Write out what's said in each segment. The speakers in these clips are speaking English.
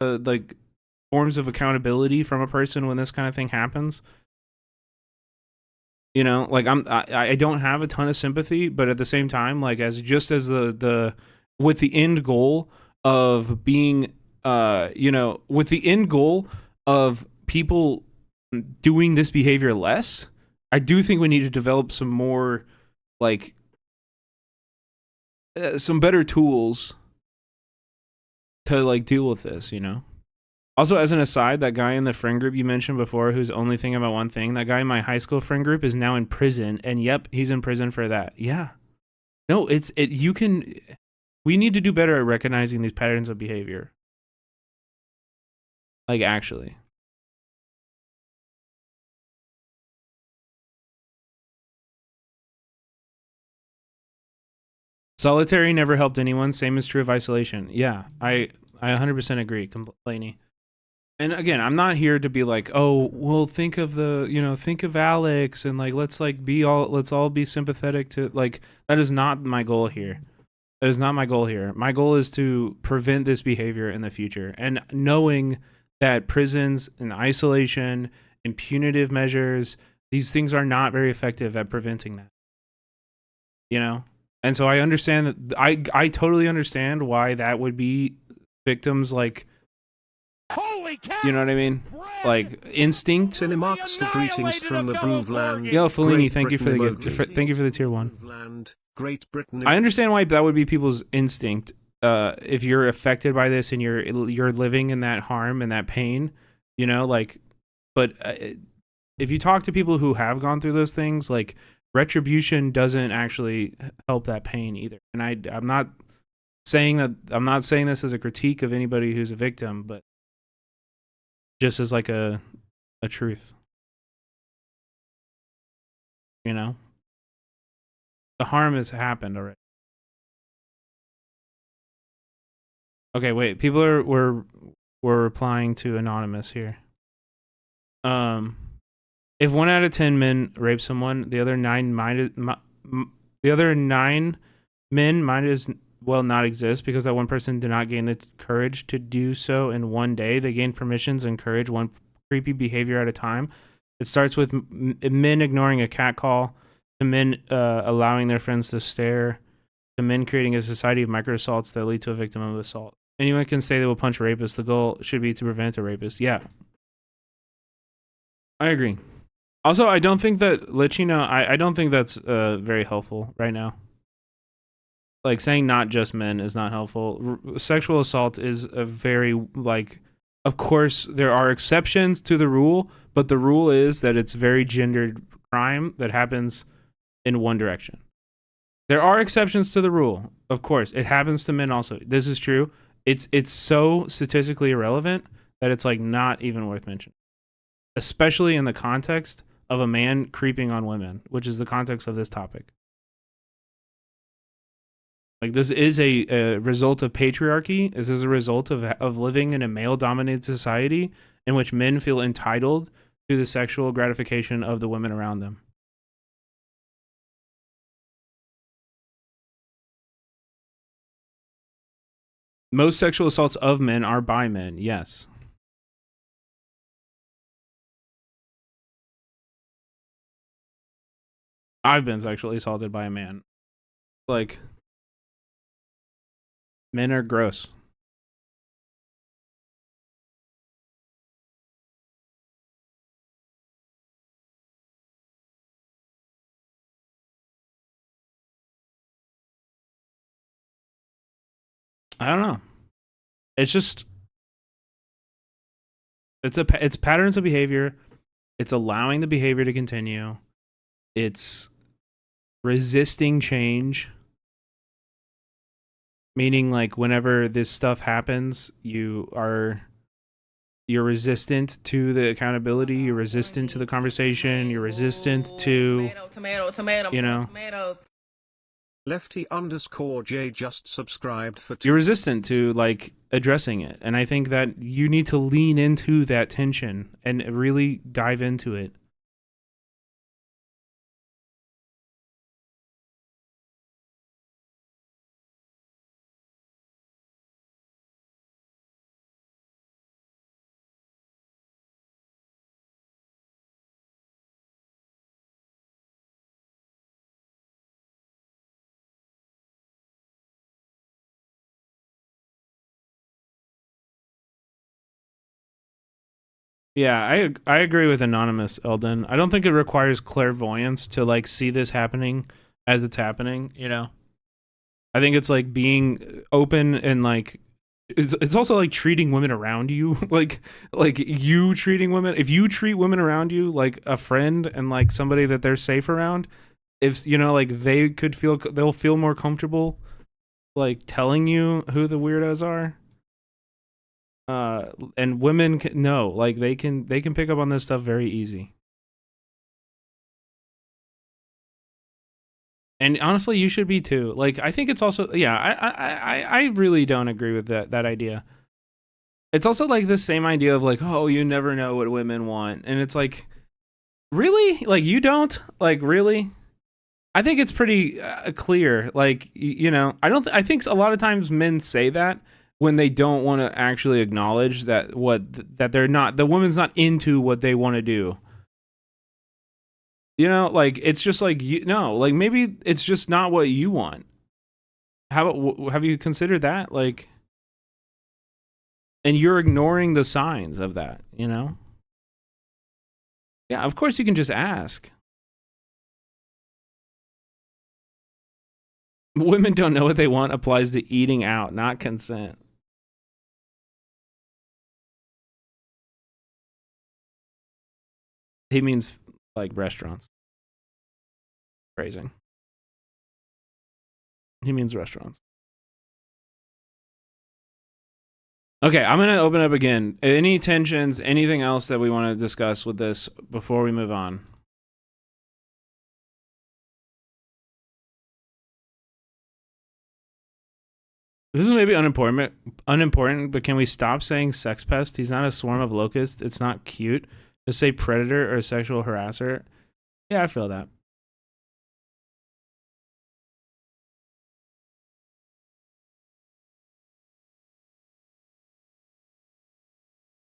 like forms of accountability from a person when this kind of thing happens. You know, like I don't have a ton of sympathy, but at the same time, like as just as the with the end goal of being with the end goal of people doing this behavior less, I do think we need to develop some more like some better tools to like deal with this, you know. Also, as an aside, that guy in the friend group you mentioned before, who's only thinking about one thing, that guy in my high school friend group is now in prison, and yep, he's in prison for that. Yeah, no, you can. We need to do better at recognizing these patterns of behavior. Like actually, solitary never helped anyone. Same is true of isolation. Yeah, I 100% agree, Blaney. And again, I'm not here to be like, oh, well, think of think of Alex and like let's all be sympathetic to like that is not my goal here. That is not my goal here. My goal is to prevent this behavior in the future. And knowing that prisons and isolation and punitive measures, these things are not very effective at preventing that. You know? And so I understand that I totally understand why that would be victims like Holy cow! you know what I mean? Like instinct. Cinemarxism greetings from the Groove Yo, Fellini, Great thank you for thank you for the tier 1. Great Britain. I understand why that would be people's instinct. If you're affected by this and you're living in that harm and that pain, you know, like, but if you talk to people who have gone through those things, like retribution doesn't actually help that pain either. And I'm not saying this as a critique of anybody who's a victim, but just as like a truth, you know, the harm has happened already. Okay, wait. People were replying to anonymous here. If 1 out of 10 men rape someone, the other 9 men might as well not exist because that one person did not gain the courage to do so in one day. They gained permissions and courage one creepy behavior at a time. It starts with men ignoring a cat call, to men allowing their friends to stare, to men creating a society of micro assaults that lead to a victim of assault. Anyone can say they will punch a rapist. The goal should be to prevent a rapist. Yeah. I agree. Also, I don't think that Lichino, I don't think that's very helpful right now. Like saying not just men is not helpful. Sexual assault is a very like of course there are exceptions to the rule, but the rule is that it's very gendered crime that happens in one direction. There are exceptions to the rule. Of course, it happens to men also. This is true. It's so statistically irrelevant that it's like not even worth mentioning. Especially in the context of a man creeping on women, which is the context of this topic. Like this is a result of patriarchy. This is a result of living in a male-dominated society in which men feel entitled to the sexual gratification of the women around them. Most sexual assaults of men are by men, yes. I've been sexually assaulted by a man. Like, men are gross. I don't know. It's just it's patterns of behavior. It's allowing the behavior to continue. It's resisting change. Meaning like whenever this stuff happens, you're resistant to the accountability, you're resistant to the conversation, you're resistant to you know Lefty_J just subscribed for you're resistant to like addressing it. And I think that you need to lean into that tension and really dive into it. Yeah, I agree with Anonymous Eldon. I don't think it requires clairvoyance to like see this happening as it's happening, you know. I think it's like being open and like it's also like treating women around you like you treating women. If you treat women around you like a friend and like somebody that they're safe around, if you know like they'll feel more comfortable like telling you who the weirdos are. And women can no, like they can pick up on this stuff very easy. And honestly, you should be too. Like I think it's also yeah, I really don't agree with that idea. It's also like the same idea of like, oh, you never know what women want. And it's like, really? Like you don't? Like really? I think it's pretty clear. Like you know, I think a lot of times men say that when they don't want to actually acknowledge that that they're not the woman's not into what they want to do. You know, like it's just like you no, like maybe it's just not what you want. Have you considered that? Like, and you're ignoring the signs of that. You know? Yeah, of course you can just ask. Women don't know what they want applies to eating out, not consent. He means like restaurants. Phrasing. He means restaurants. Okay, I'm gonna open up again. Any tensions? Anything else that we want to discuss with this before we move on? This is maybe unimportant, but can we stop saying sex pest? He's not a swarm of locusts. It's not cute. Just say predator or sexual harasser. Yeah, I feel that.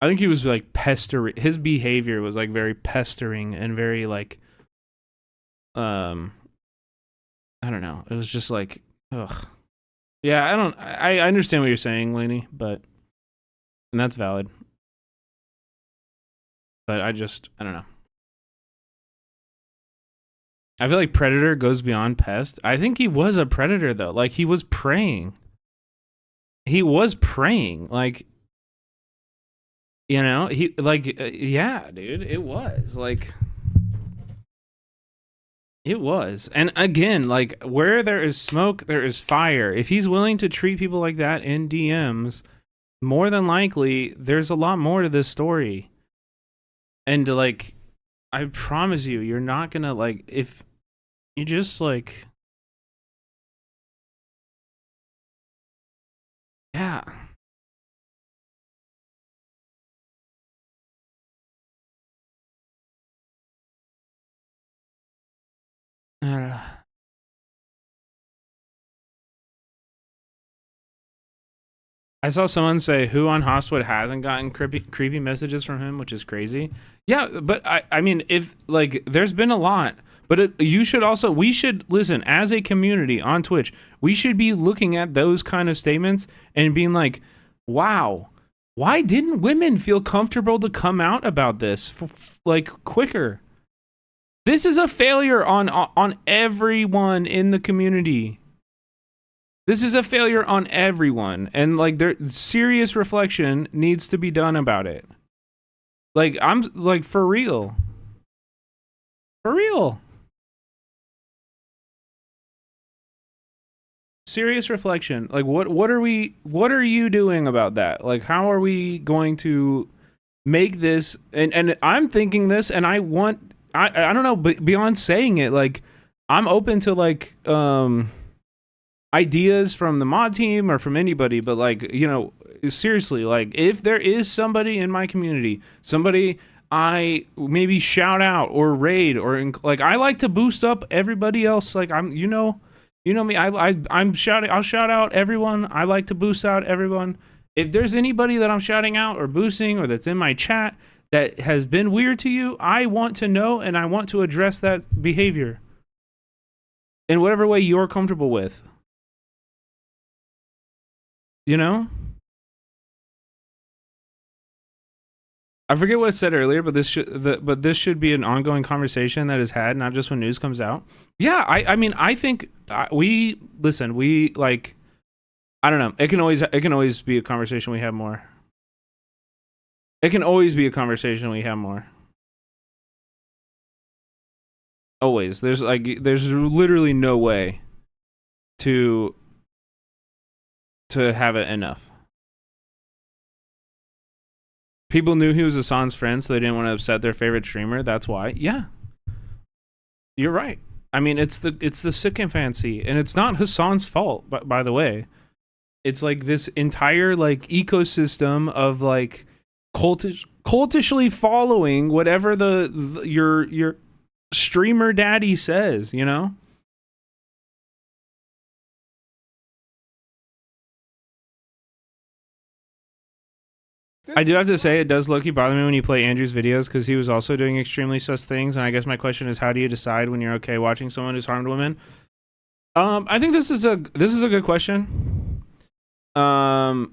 I think he was like pestering. His behavior was like very pestering and very like, um, I don't know. It was just like, ugh. Yeah, I don't. I understand what you're saying, Lainey, but and that's valid. But I don't know. I feel like predator goes beyond pest. I think he was a predator though. Like he was preying. He was preying. Like you know, he like yeah, dude. It was like it was. And again, like where there is smoke, there is fire. If he's willing to treat people like that in DMs, more than likely there's a lot more to this story. And like I promise you, you're not gonna like if you just like yeah. Uh, I saw someone say who on Hostwood hasn't gotten creepy messages from him, which is crazy. Yeah, but I mean, if like there's been a lot, but you should also we should listen as a community on Twitch. We should be looking at those kind of statements and being like, wow, why didn't women feel comfortable to come out about this like quicker? This is a failure on everyone in the community. This is a failure on everyone, and like there serious reflection needs to be done about it. Like I'm like for real. For real. Serious reflection. Like what are you doing about that? Like how are we going to make this and I'm thinking this and I don't know, but beyond saying it, like I'm open to like ideas from the mod team or from anybody, but like you know seriously, like if there is somebody in my community, somebody I maybe shout out or raid or like I like to boost up everybody else. Like I'm you know me, I'm shouting, I'll shout out everyone. I like to boost out everyone. If there's anybody that I'm shouting out or boosting or that's in my chat that has been weird to you, I want to know and I want to address that behavior in whatever way you're comfortable with. You know? I forget what I said earlier, but this should be an ongoing conversation that is had, not just when news comes out. Yeah, I mean, I think we like, I don't know. It can always be a conversation we have more. It can always be a conversation we have more. Always. There's literally no way to have it enough. People knew he was Hassan's friend, so they didn't want to upset their favorite streamer. That's why. Yeah, you're right. I mean, it's the sycophancy, and it's not Hassan's fault. But by the way, it's like this entire like ecosystem of like cultishly following whatever your streamer daddy says. You know. I do have to say, it does low-key bother me when you play Andrew's videos, because he was also doing extremely sus things, and I guess my question is, how do you decide when you're okay watching someone who's harmed women? I think this is a good question. I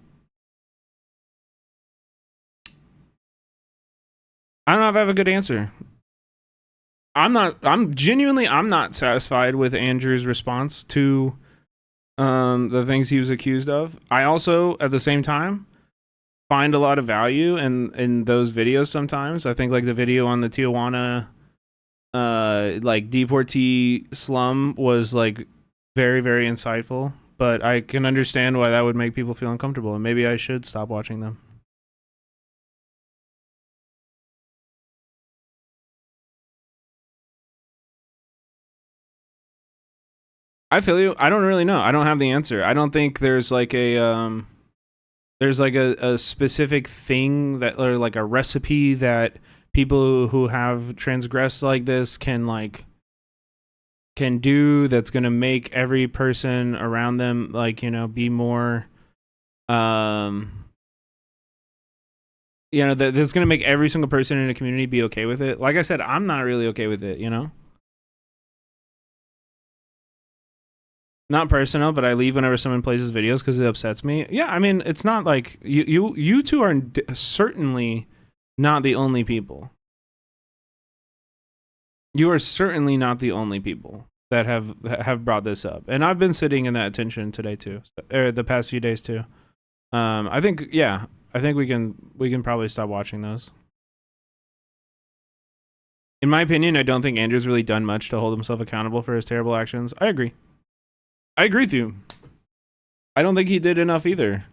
don't know if I have a good answer. I'm genuinely not satisfied with Andrew's response to the things he was accused of. I also, at the same time, find a lot of value in those videos sometimes. I think like the video on the Tijuana like deportee slum was like very, very insightful, but I can understand why that would make people feel uncomfortable, and maybe I should stop watching them. I feel you. I don't really know. I don't have the answer. I don't think there's like a specific thing that, or like a recipe that people who have transgressed like this can do, that's going to make every person around them like, you know, be more you know, that's going to make every single person in a community be okay with it. Like I said, I'm not really okay with it, you know? Not personal, but I leave whenever someone plays his videos because it upsets me. Yeah, I mean, it's not like you two are certainly not the only people. You are certainly not the only people that have brought this up, and I've been sitting in that attention today too, or the past few days too. I think we can probably stop watching those. In my opinion, I don't think Andrew's really done much to hold himself accountable for his terrible actions. I agree with you. I don't think he did enough either.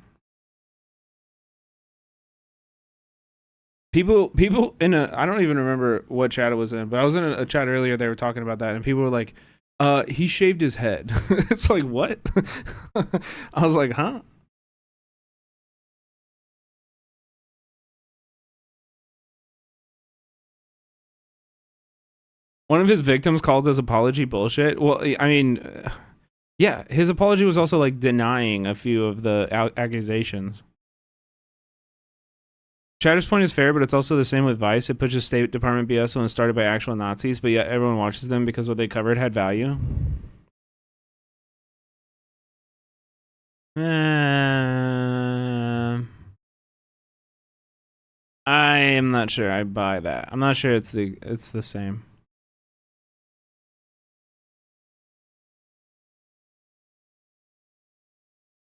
People in I don't even remember what chat it was in, but I was in a chat earlier, they were talking about that, and people were like, he shaved his head. It's like, what? I was like, huh? One of his victims called his apology bullshit. Well, I mean, yeah, his apology was also like denying a few of the accusations. Chatter's point is fair, but it's also the same with Vice. It pushes State Department BS when it's started by actual Nazis, but yet everyone watches them because what they covered had value. I am not sure I buy that. I'm not sure it's the same.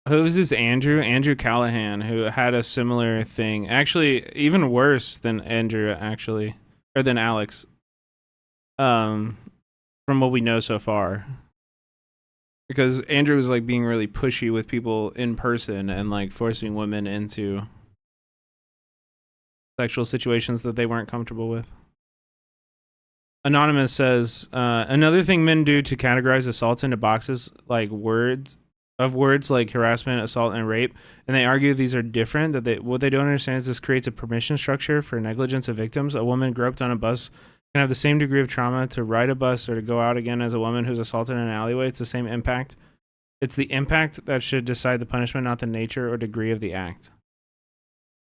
Who was this Andrew? Andrew Callahan, who had a similar thing. Actually, even worse than Andrew, actually. Or than Alex. From what we know so far. Because Andrew was like being really pushy with people in person and like forcing women into sexual situations that they weren't comfortable with. Anonymous says, another thing men do to categorize assaults into boxes like words like harassment, assault, and rape, and they argue these are different, that what they don't understand is this creates a permission structure for negligence of victims. A woman groped on a bus can have the same degree of trauma to ride a bus or to go out again as a woman who's assaulted in an alleyway. It's the same impact. It's the impact that should decide the punishment, not the nature or degree of the act.